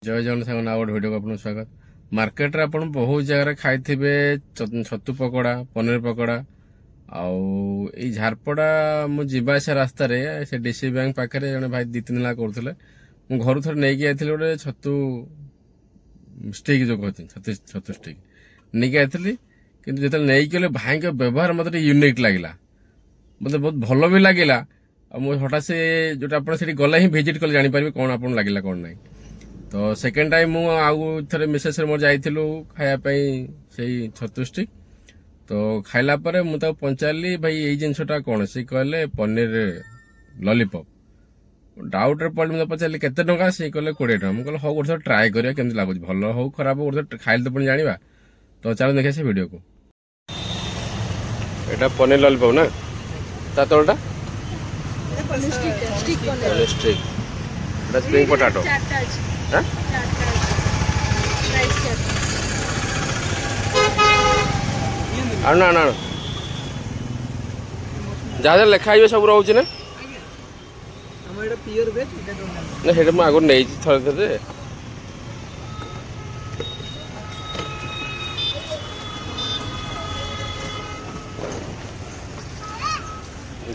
जय जगन्नाथ सागर ना गोटे भिडियो को आपन स्वागत। मार्केट रे आपन बहुत जगह खाइथिबे छतु पकोड़ा पनीर पकोड़ा आउ ए झारपड़ा मु जीवा से रास्ता रे से डीसी बैंक पाखरे जने भाई 2-3 लाख करथले मु घर थर नै के आइथिले ओटे छतु स्टिक जो कहथिन छतु स्टिक नै के आइथिली किंतु जेतल नै केले भाई के व्यवहार मते यूनिक लागला मते बहुत भलो भी लागला मु हटा से जोटा आपन सेठी गला ही विजिट कर जानि परबे कोन आपन लागला कोन नै। तो सेकेंड टाइम मु आउ थरे मिसेस रे मोर जाइथिलु खाया पई सेही छतु स्टिक तो खाइला परे मु ता पंचाली भाई एई जिंसटा कोन से कहले पनीर लॉलीपॉप डाउट रे पड़ मु पचाली केते टका से कहले 20 टका मु कहले हो गोटे ट्राई करिया केमति लागु भलो हो खराब हो गोटे खाइल तो पण जानिबा। तो चलो देखै से वीडियो को। एटा पनीर लॉलीपॉप ना ता तोलटा स्टिक पनीर स्टिक दा स्प्रिंग पोटैटो ना ना जहाँ लिखा सब रोचे ना आगे नहीं थे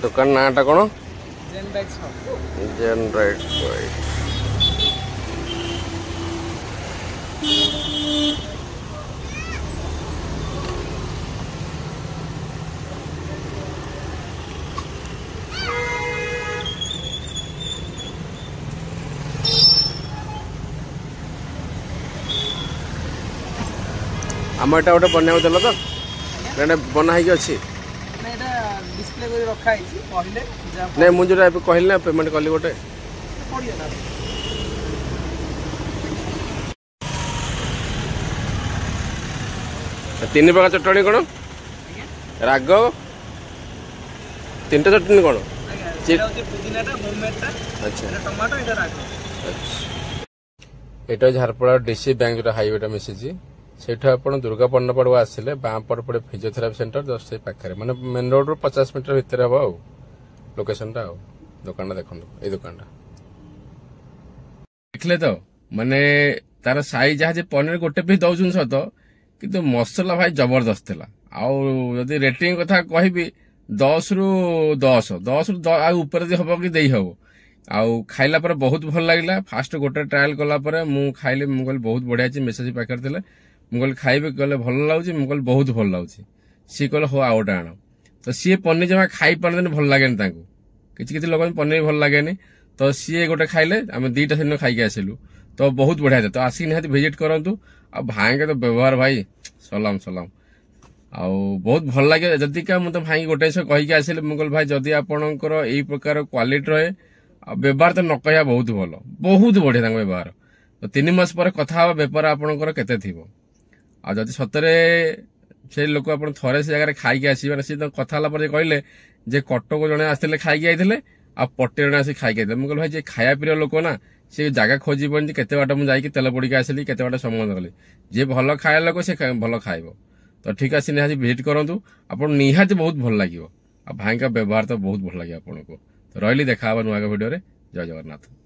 दुकान नाटा कौन जेन राइट आम एटा गोटे बना देल तो बना है अच्छी नहीं मुझे कहली ना पेमेंट कली गोटे 3 प्रकार चटनी कौन राग 3टा चटनी कौन अच्छा झारपड़ा डीसी बैंक जो हाईवे मिसी से दुर्गा पण्ड पड़ू आसिले बाँ पट पड़े फिजियोथेरापी सेंटर जस्ट पाखे माने मेन रोड रू 50 मीटर भितर हम आ लोकेशन टा दुकान देखो ये दुकान देखले तो माने तार साइज जहाँ पनीर गोटे पीस दौन सत किंतु मसला भाई जबरदस्त थी आदि रेटिंग कथा कहबी 10 रू 10 ऊपर हम कि दे हम आउ खाइला पर बहुत भल लगे। फास्ट गोटे ट्रायल कला मु खाइली मु कहली बहुत बढ़िया मेसेज पाखे थे मु कहली खाइबे कहले भल लगुच मु कहली बहुत भल लगुच सी कहले हो आउटा आण तो सी पनीर जमा खाई पारते भल लगे किसी लोक पनीर भल लगे तो सी गोटे खाइले आम 2टा दिन खाई आसिलु तो बहुत बढ़िया था। तो आसिक निहाती विजिट करंतु आ भाई के तो व्यवहार भाई सलाम सलाम आउ बहुत भल लगे जदि क्या मुझे भाई गोटे कहीकि आसिले मु कहली भाई जदि आपणकर यही प्रकार क्वालिटी रहे व्यवहार तो न कह बहुत बढ़िया व्यवहार तो 3 मास पर कथा बेपार आपणकर केते थिबो आ जदि सतरे से लोक आप थे से जगह खाई आसवे सी तो कथा कहले जे कटक जड़े आसते खाई आते आ पटे जड़े आस खाई आते मुझे भाई जे खाया प्रिय लोक ना सी जगह खोजी पड़े केते बाट मुझे तेल पड़ी आसली केते बाट संबंध कली जे भल खाया लोक से भल खाइब तो ठीक है निहाती विजिट करूँ आप निहाती बहुत भल लगे भाई का व्यवहार तो बहुत भल लगे आपको। तो रही देखा नुआ भिडियो जय जगन्नाथ।